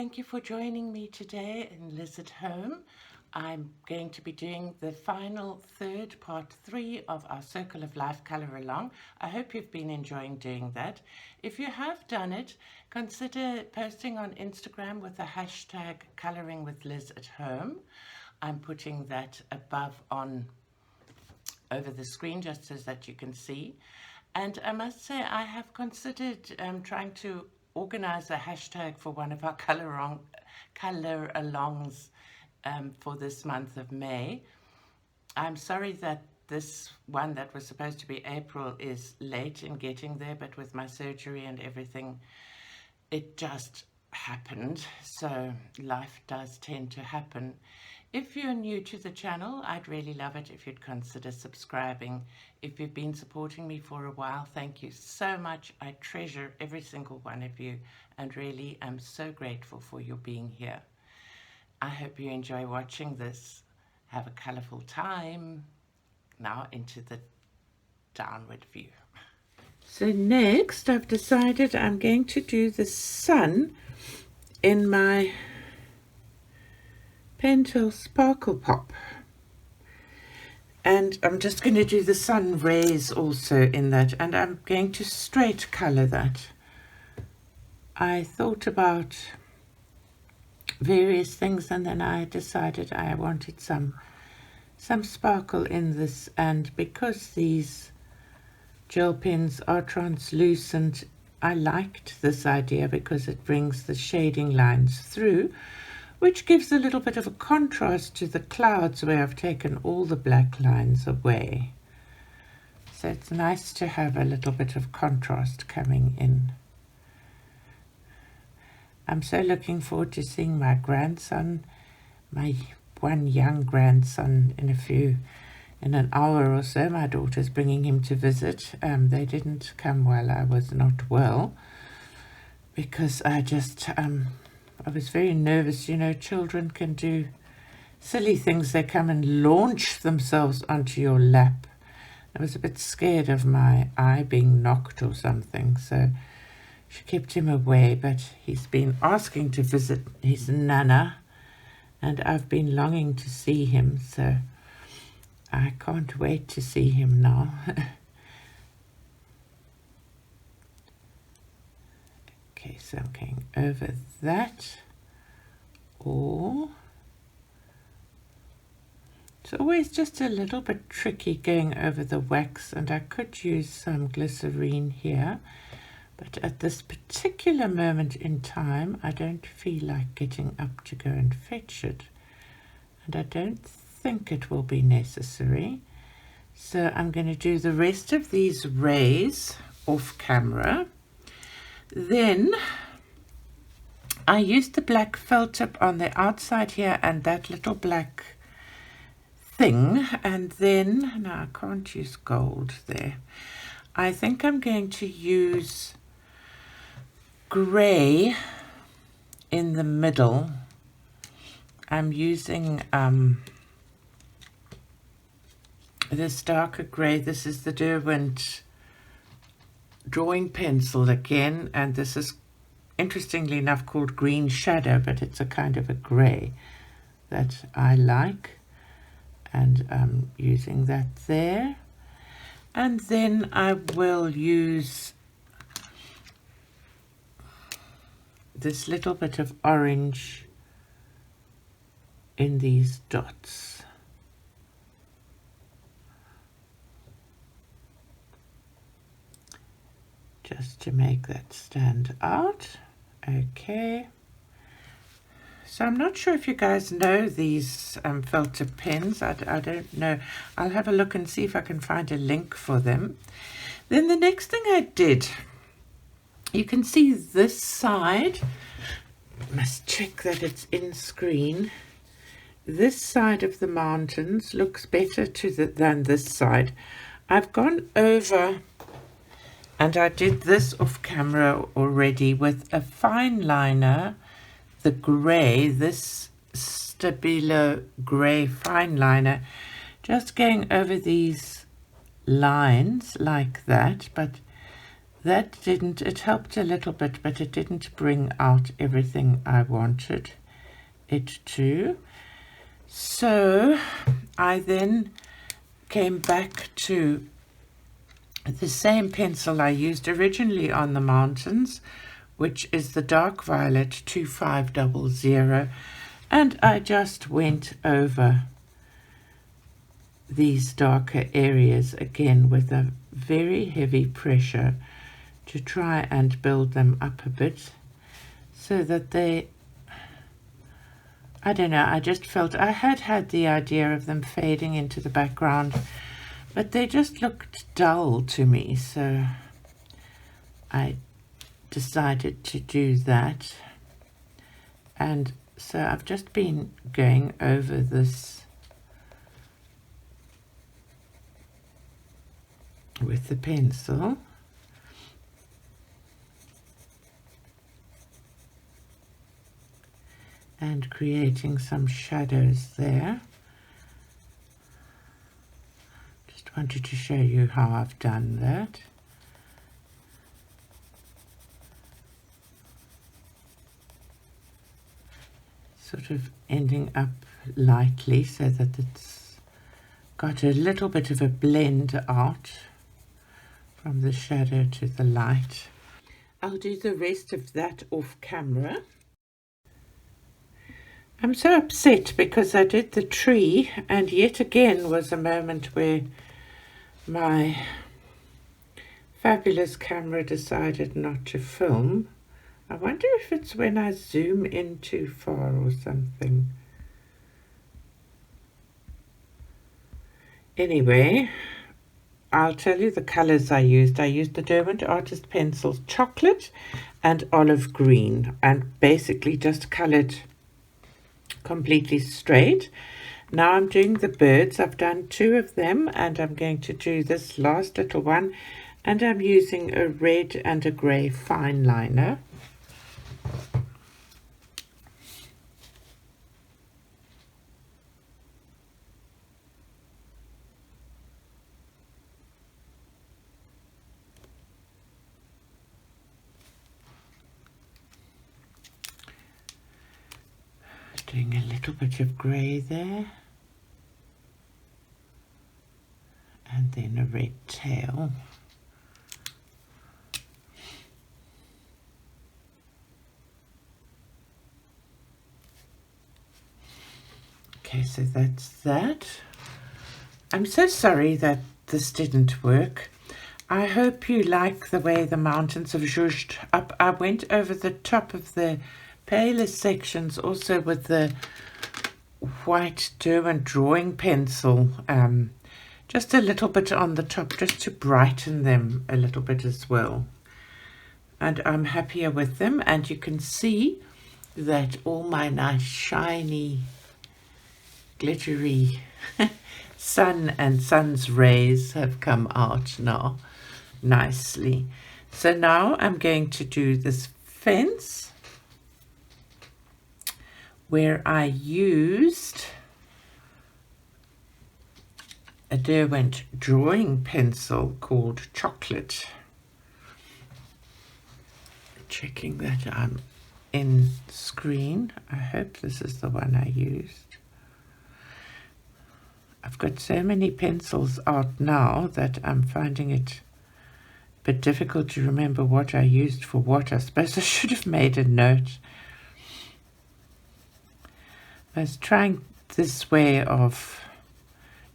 thank you for joining me today in Liz at Home. I'm going to be doing the final third, part 3 of our Circle of Life colour along. I hope you've been enjoying doing that. If you have done it, consider posting on Instagram with the hashtag Colouring with Liz at Home. I'm putting that above on over the screen just so that you can see. And I must say I have considered trying to organize a hashtag for one of our color alongs for this month of May. I'm sorry that this one that was supposed to be April is late in getting there, but with my surgery and everything, it just happened. So life does tend to happen. If you're new to the channel, I'd really love it if you'd consider subscribing. If you've been supporting me for a while, thank you so much. I treasure every single one of you and really am so grateful for your being here. I hope you enjoy watching this. Have a colourful time. Now into the downward view. So next I've decided I'm going to do the sun in my Pentel Sparkle Pop, and I'm just going to do the sun rays also in that, and I'm going to straight color that. I thought about various things and then I decided I wanted some sparkle in this, and because these gel pens are translucent, I liked this idea because it brings the shading lines through, which gives a little bit of a contrast to the clouds where I've taken all the black lines away. So it's nice to have a little bit of contrast coming in. I'm so looking forward to seeing my grandson, my one young grandson, in an hour or so. My daughter's bringing him to visit. They didn't come while I was not well because I was very nervous. You know, children can do silly things. They come and launch themselves onto your lap. I was a bit scared of my eye being knocked or something, so she kept him away, but he's been asking to visit his nana, and I've been longing to see him, so I can't wait to see him now. Okay, so I'm going over that, or it's always just a little bit tricky going over the wax, and I could use some glycerine here, but at this particular moment in time I don't feel like getting up to go and fetch it, and I don't think it will be necessary. So I'm going to do the rest of these rays off camera. Then I used the black felt tip on the outside here and that little black thing, and then, no, I can't use gold there. I think I'm going to use grey in the middle. I'm using this darker grey. This is the Derwent drawing pencil again, and this is interestingly enough called Green Shadow, but it's a kind of a grey that I like, and I'm using that there. And then I will use this little bit of orange in these dots. Just to make that stand out. Okay. So I'm not sure if you guys know these felt tip pens. I don't know. I'll have a look and see if I can find a link for them. Then the next thing I did, you can see this side. I must check that it's in screen. This side of the mountains looks better than this side. I've gone over, and I did this off camera already with a fine liner, the grey, this Stabilo grey fine liner, just going over these lines like that, but that didn't, it helped a little bit, but it didn't bring out everything I wanted it to. So I then came back to the same pencil I used originally on the mountains, which is the dark violet 2500, and I just went over these darker areas again with a very heavy pressure to try and build them up a bit so that they, I don't know, I just felt I had the idea of them fading into the background, but they just looked dull to me, so I decided to do that. And so I've just been going over this with the pencil, and creating some shadows there. Just wanted to show you how I've done that. Sort of ending up lightly so that it's got a little bit of a blend out from the shadow to the light. I'll do the rest of that off camera. I'm so upset because I did the tree, and yet again was a moment where my fabulous camera decided not to film. I wonder if it's when I zoom in too far or something. Anyway, I'll tell you the colors I used. I used the Derwent Artist Pencils Chocolate and Olive Green, and basically just colored completely straight. Now I'm doing the birds. I've done 2 of them, and I'm going to do this last little one, and I'm using a red and a grey fine liner. Doing a little bit of grey there, and then a red tail. Okay, so that's that. I'm so sorry that this didn't work. I hope you like the way the mountains have zhuzhed up. I went over the top of the paler sections also with the white Derwent drawing pencil, just a little bit on the top just to brighten them a little bit as well. And I'm happier with them, and you can see that all my nice shiny glittery sun and sun's rays have come out now nicely. So now I'm going to do this fence where I used a Derwent drawing pencil called Chocolate. Checking that I'm in screen. I hope this is the one I used. I've got so many pencils out now that I'm finding it a bit difficult to remember what I used for what. I suppose I should have made a note. I was trying this way of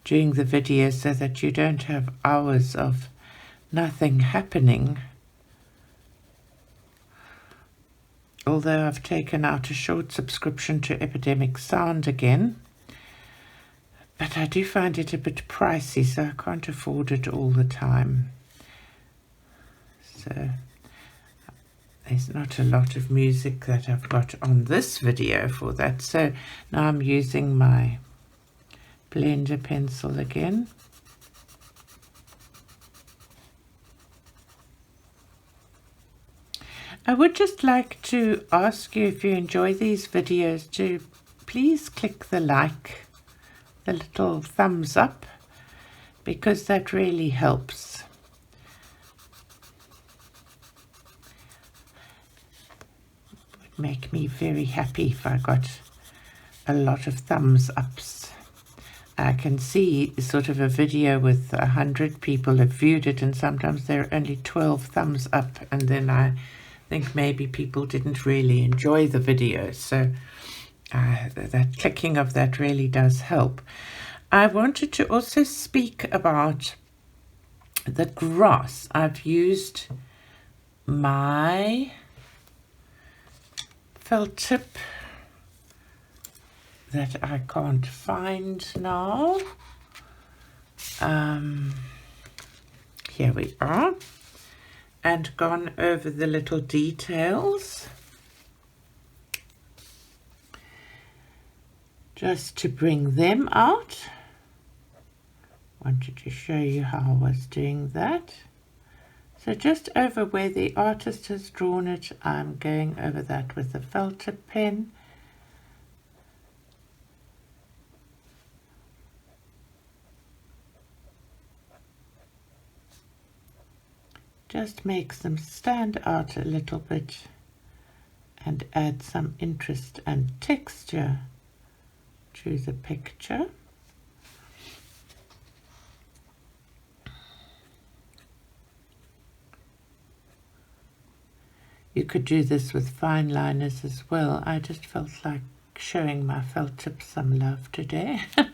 doing the video so that you don't have hours of nothing happening. Although I've taken out a short subscription to Epidemic Sound again. But I do find it a bit pricey, so I can't afford it all the time. So there's not a lot of music that I've got on this video for that. So now I'm using my blender pencil again. I would just like to ask you, if you enjoy these videos, to please click the like, the little thumbs up, because that really helps. make me very happy if I got a lot of thumbs ups. I can see sort of a video with 100 people have viewed it, and sometimes there are only 12 thumbs up, and then I think maybe people didn't really enjoy the video. So that clicking of that really does help. I wanted to also speak about the grass. I've used my felt tip that I can't find now. Here we are, and gone over the little details just to bring them out. Wanted to show you how I was doing that. So just over where the artist has drawn it, I'm going over that with the felt tip pen. Just makes them stand out a little bit and add some interest and texture to the picture. You could do this with fine liners as well. I just felt like showing my felt tip some love today. I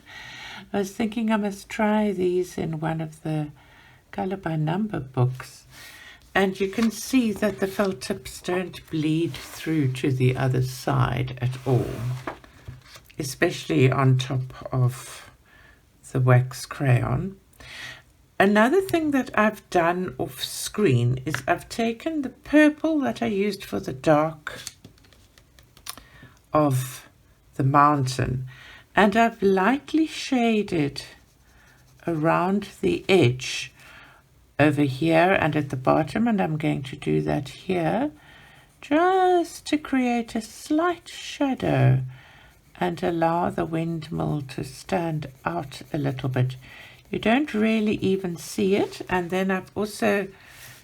was thinking I must try these in one of the color by number books. And you can see that the felt tips don't bleed through to the other side at all, especially on top of the wax crayon. Another thing that I've done off screen is I've taken the purple that I used for the dark of the mountain, and I've lightly shaded around the edge over here and at the bottom, and I'm going to do that here just to create a slight shadow and allow the windmill to stand out a little bit. You don't really even see it. And then I've also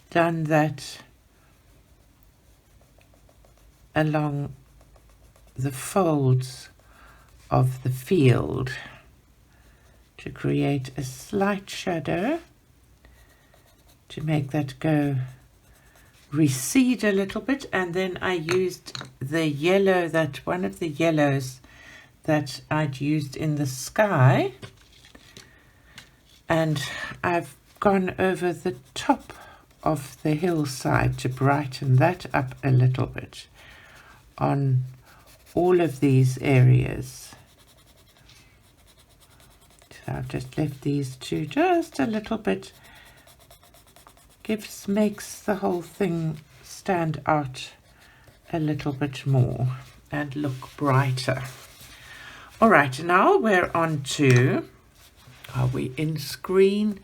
done that along the folds of the field to create a slight shadow, to make that go recede a little bit. And then I used the yellow, that one of the yellows that I'd used in the sky, and I've gone over the top of the hillside to brighten that up a little bit on all of these areas. So I've just left these two just a little bit. Makes the whole thing stand out a little bit more and look brighter. All right, now we're on to, are we in screen?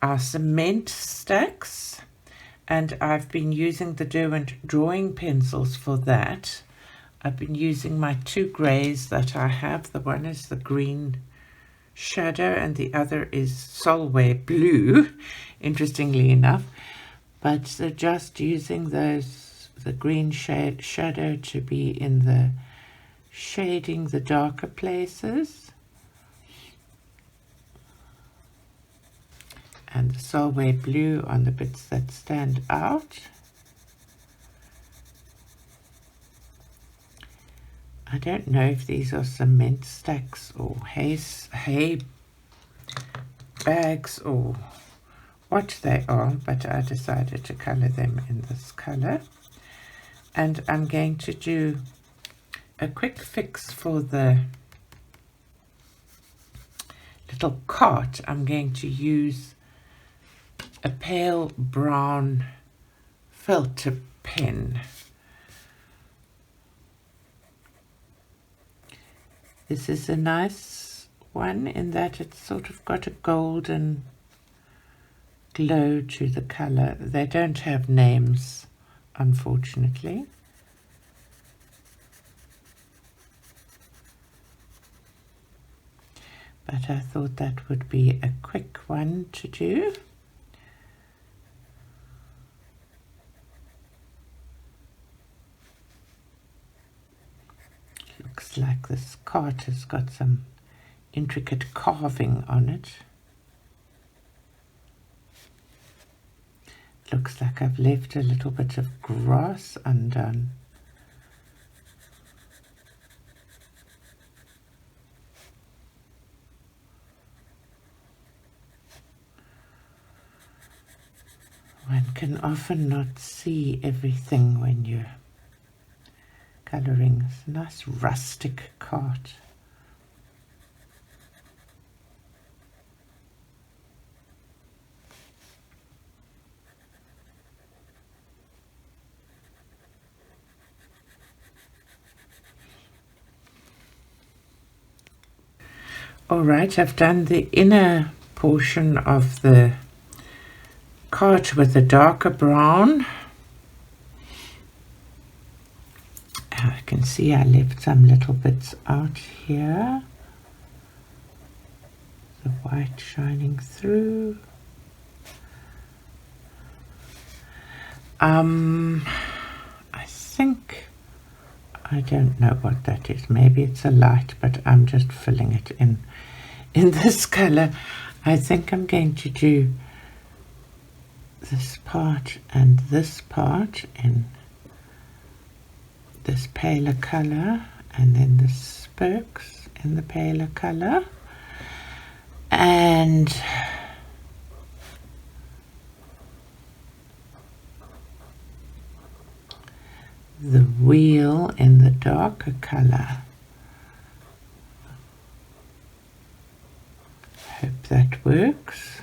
Our cement stacks, and I've been using the Derwent drawing pencils for that. I've been using my two grays that I have. The one is the green shadow and the other is Solway blue, interestingly enough. But so just using those, the green shadow to be in the shading the darker places, and the Solway blue on the bits that stand out. I don't know if these are cement stacks or hay bags or what they are, but I decided to color them in this color. And I'm going to do a quick fix for the little cart. I'm going to use a pale brown felt tip pen. This is a nice one in that it's sort of got a golden glow to the color. They don't have names, unfortunately. But I thought that would be a quick one to do. think this cart has got some intricate carving on it. Looks like I've left a little bit of grass undone. One can often not see everything when you're colouring. It's a nice rustic cart. All right, I've done the inner portion of the cart with a darker brown. I can see I left some little bits out here. The white shining through. I think, I don't know what that is. Maybe it's a light, but I'm just filling it in this color. I think I'm going to do this part and this part in this paler color, and then the spokes in the paler color, and the wheel in the darker color. Hope that works.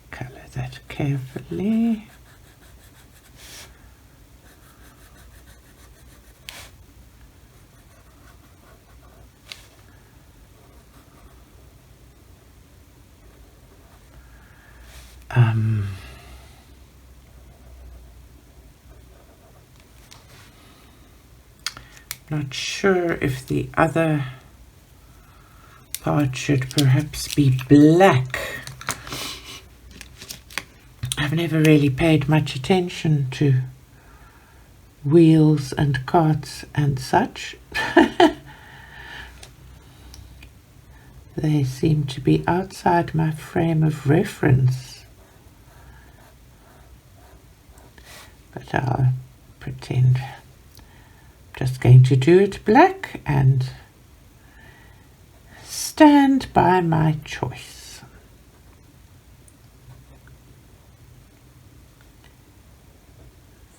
Color that carefully. Not sure if the other part should perhaps be black. I've never really paid much attention to wheels and carts and such. They seem to be outside my frame of reference. But I'll pretend. Just going to do it black and stand by my choice.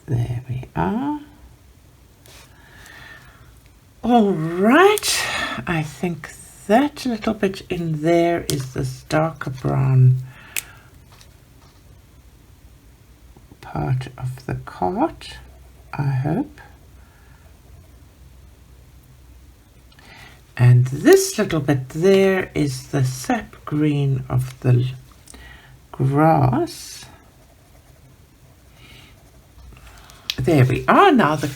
There we are. All right, I think that little bit in there is this darker brown part of the cart, I hope. And this little bit there is the sap green of the grass. There we are. Now the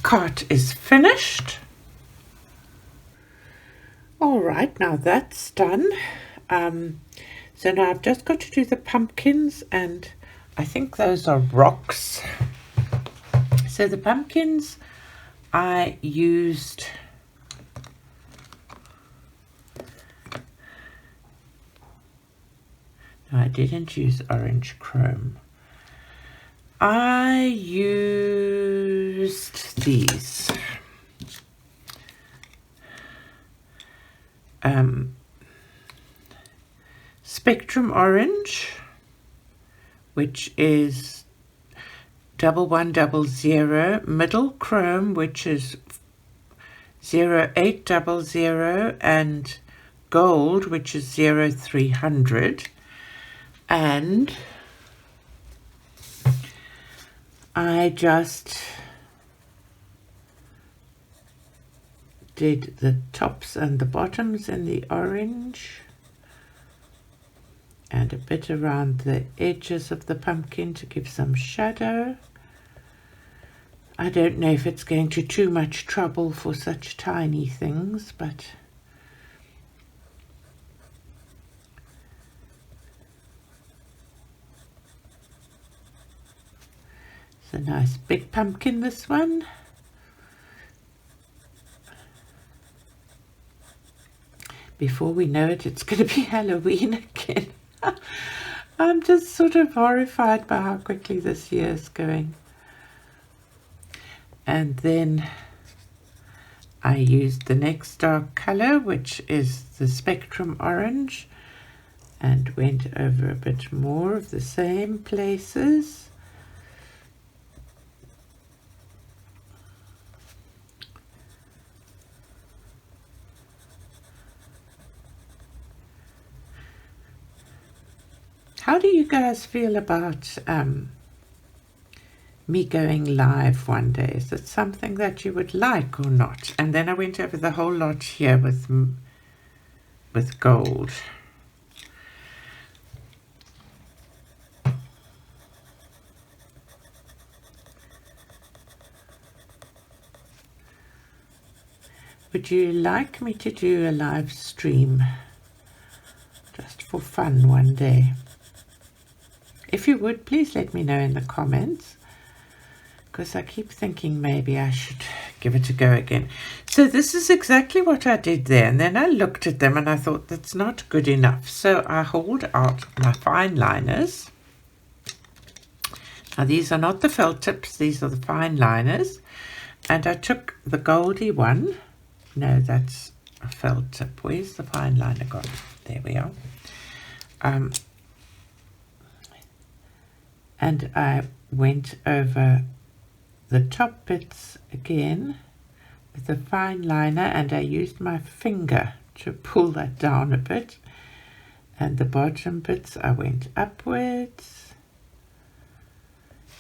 cart is finished. All right, now that's done. So now I've just got to do the pumpkins, and I think those are rocks. So the pumpkins I used no, I didn't use orange chrome. I used these. Spectrum Orange, which is 1100, Middle Chrome, which is 0800, and Gold, which is 0300. And I just did the tops and the bottoms in the orange and a bit around the edges of the pumpkin to give some shadow. I don't know if it's going to too much trouble for such tiny things, but It's a nice big pumpkin, this one. Before we know it, it's going to be Halloween again. I'm just sort of horrified by how quickly this year is going. And then I used the next dark color, which is the Spectrum Orange, and went over a bit more of the same places. How do you guys feel about me going live one day? Is it something that you would like or not? And then I went over the whole lot here with gold. Would you like me to do a live stream just for fun one day? If you would, please let me know in the comments, because I keep thinking maybe I should give it a go again. So this is exactly what I did there, and then I looked at them and I thought that's not good enough. So I hauled out my fine liners. Now these are not the felt tips, these are the fine liners. And I took the goldy one. No, that's a felt tip. Where's the fine liner gone? There we are. And I went over the top bits again with the fine liner, and I used my finger to pull that down a bit, and the bottom bits I went upwards,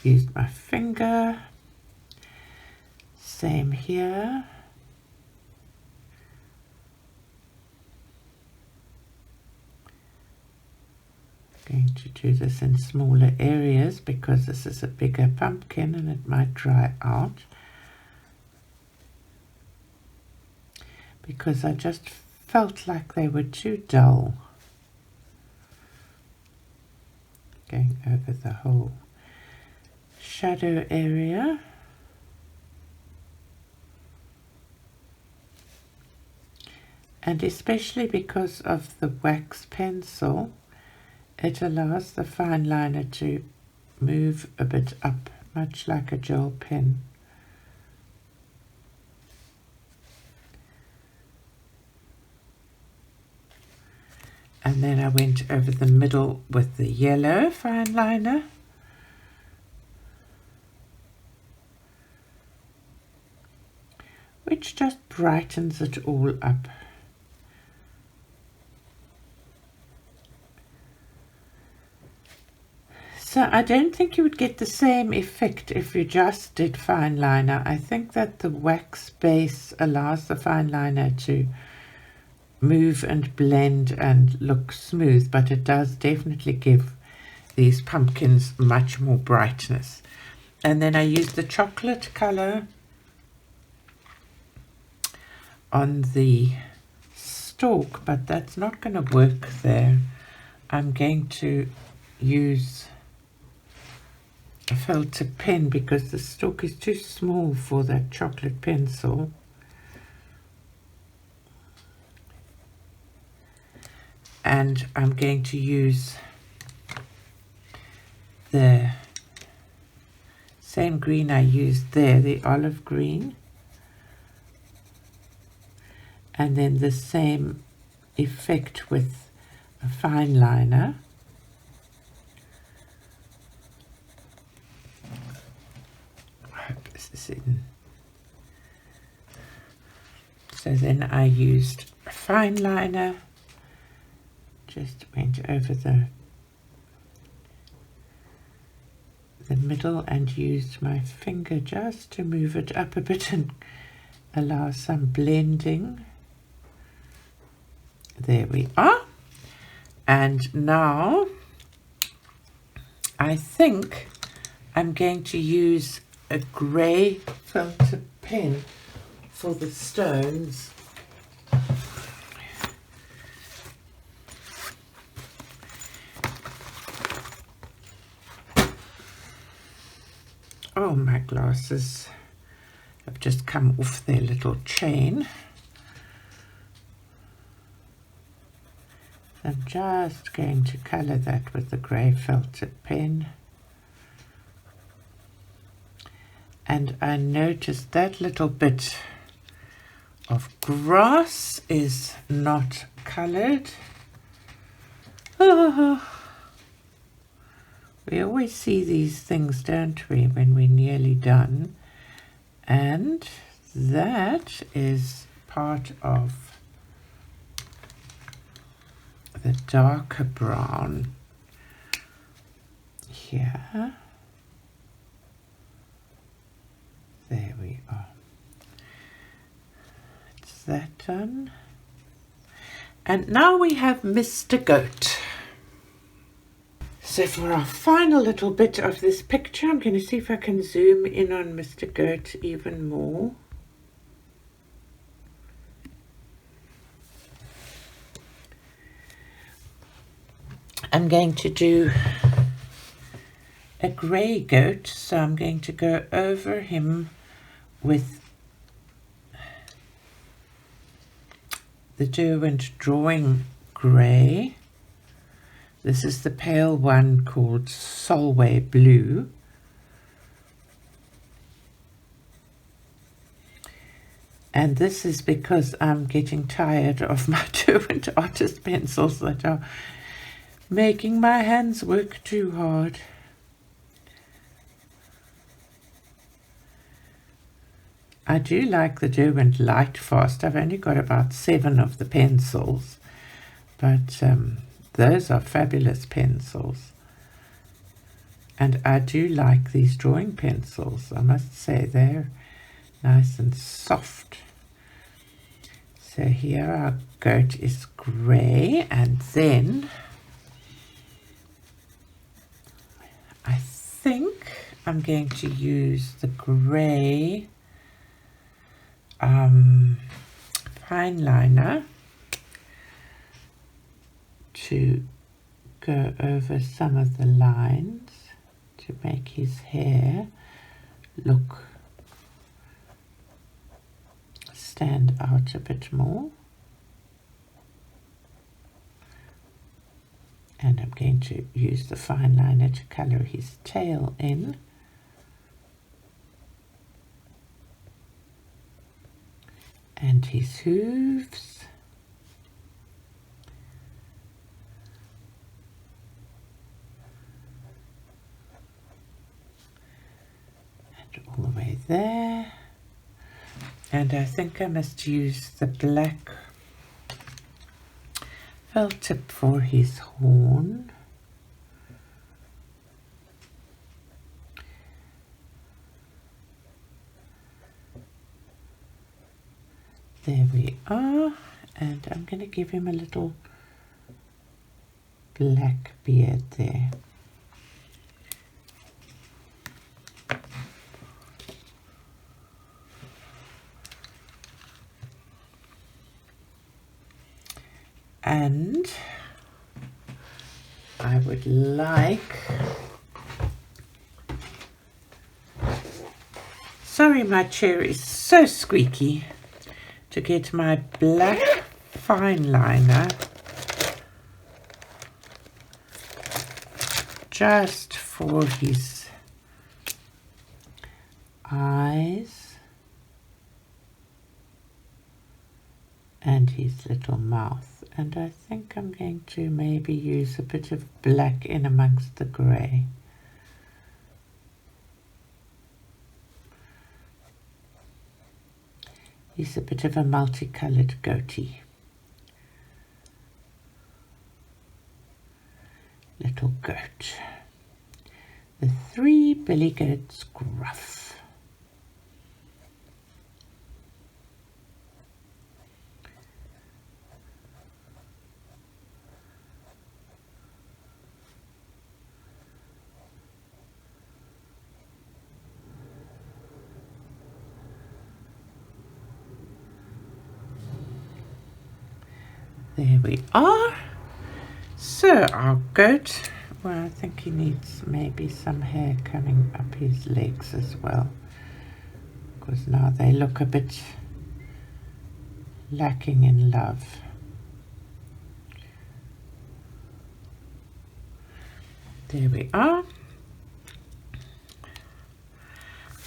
used my finger, same here. Going to do this in smaller areas because this is a bigger pumpkin and it might dry out, because I just felt like they were too dull. Going over the whole shadow area. And especially because of the wax pencil, it allows the fine liner to move a bit up, much like a gel pen. And then I went over the middle with the yellow fine liner. Which just brightens it all up. So I don't think you would get the same effect if you just did fine liner. I think that the wax base allows the fine liner to move and blend and look smooth, but it does definitely give these pumpkins much more brightness. And then I used the chocolate color on the stalk, but that's not going to work there. I'm going to use a felt tip pen because the stalk is too small for that chocolate pencil. And I'm going to use the same green I used there, the olive green, and then the same effect with a fine liner. So then I used a fine liner, just went over the middle and used my finger just to move it up a bit and allow some blending. There we are. And now I think I'm going to use a grey felt tip pen for the stones. Oh, Oh, my glasses have just come off their little chain. I'm just going to colour that with the grey felted pen. And I noticed that little bit of grass is not coloured. Oh, we always see these things, don't we, when we're nearly done. And that is part of the darker brown here. There we are. It's that done. And now we have Mr. Goat. So for our final little bit of this picture, I'm going to see if I can zoom in on Mr. Goat even more. I'm going to do a grey goat, so I'm going to go over him with the Derwent drawing grey. This is the pale one called Solway Blue. And this is because I'm getting tired of my Derwent artist pencils that are making my hands work too hard. I do like the Derwent Light Fast. I've only got about 7 of the pencils, but those are fabulous pencils. And I do like these drawing pencils. I must say they're nice and soft. So here our goat is grey, and then I think I'm going to use the grey fine liner to go over some of the lines to make his hair look stand out a bit more. And I'm going to use the fine liner to colour his tail in. And his hooves. And all the way there. And I think I must use the black felt tip for his horn. There we are, and I'm going to give him a little black beard there. And I would like, sorry my chair is so squeaky, to get my black fine liner just for his eyes and his little mouth. And I think I'm going to maybe use a bit of black in amongst the grey. He's a bit of a multicoloured goatee. Little goat. The 3 billy goats gruff. There we are. So our goat Well, I think he needs maybe some hair coming up his legs as well, because now they look a bit lacking in love. There we are.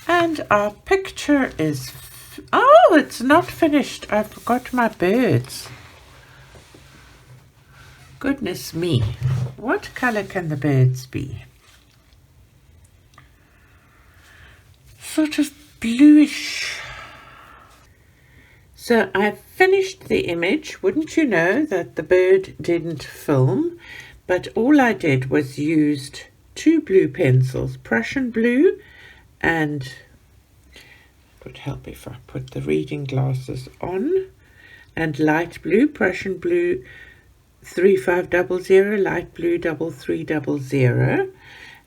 And our picture is, oh, it's not finished. I forgot my birds. Goodness me. What color can the birds be? Sort of bluish. So I finished the image. Wouldn't you know that the bird didn't film? But all I did was used 2 blue pencils, Prussian blue, and it would help if I put the reading glasses on, and light blue, Prussian blue 3500, light blue 3300,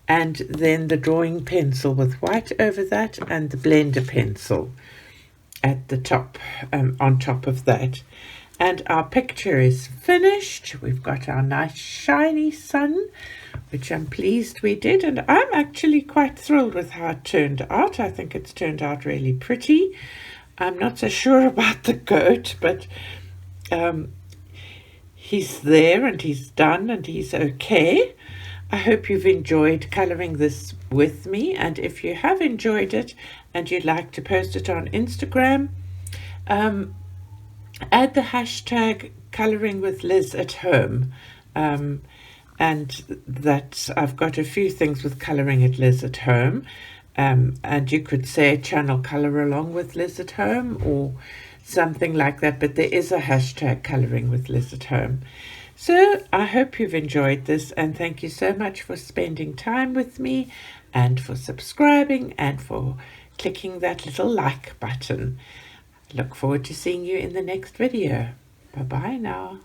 and then the drawing pencil with white over that, and the blender pencil at the top, on top of that. And our picture is finished. We've got our nice shiny sun, which I'm pleased we did, and I'm actually quite thrilled with how it turned out. I think it's turned out really pretty. I'm not so sure about the goat, but he's there and he's done and he's okay. I hope you've enjoyed colouring this with me, and if you have enjoyed it and you'd like to post it on Instagram, add the hashtag colouring with Liz at home, and that I've got a few things with colouring at Liz at home, and you could say channel colour along with Liz at home or something like that, but there is a hashtag colouring with Liz at home. So I hope you've enjoyed this, and thank you so much for spending time with me and for subscribing and for clicking that little like button. Look forward to seeing you in the next video. Bye-bye now.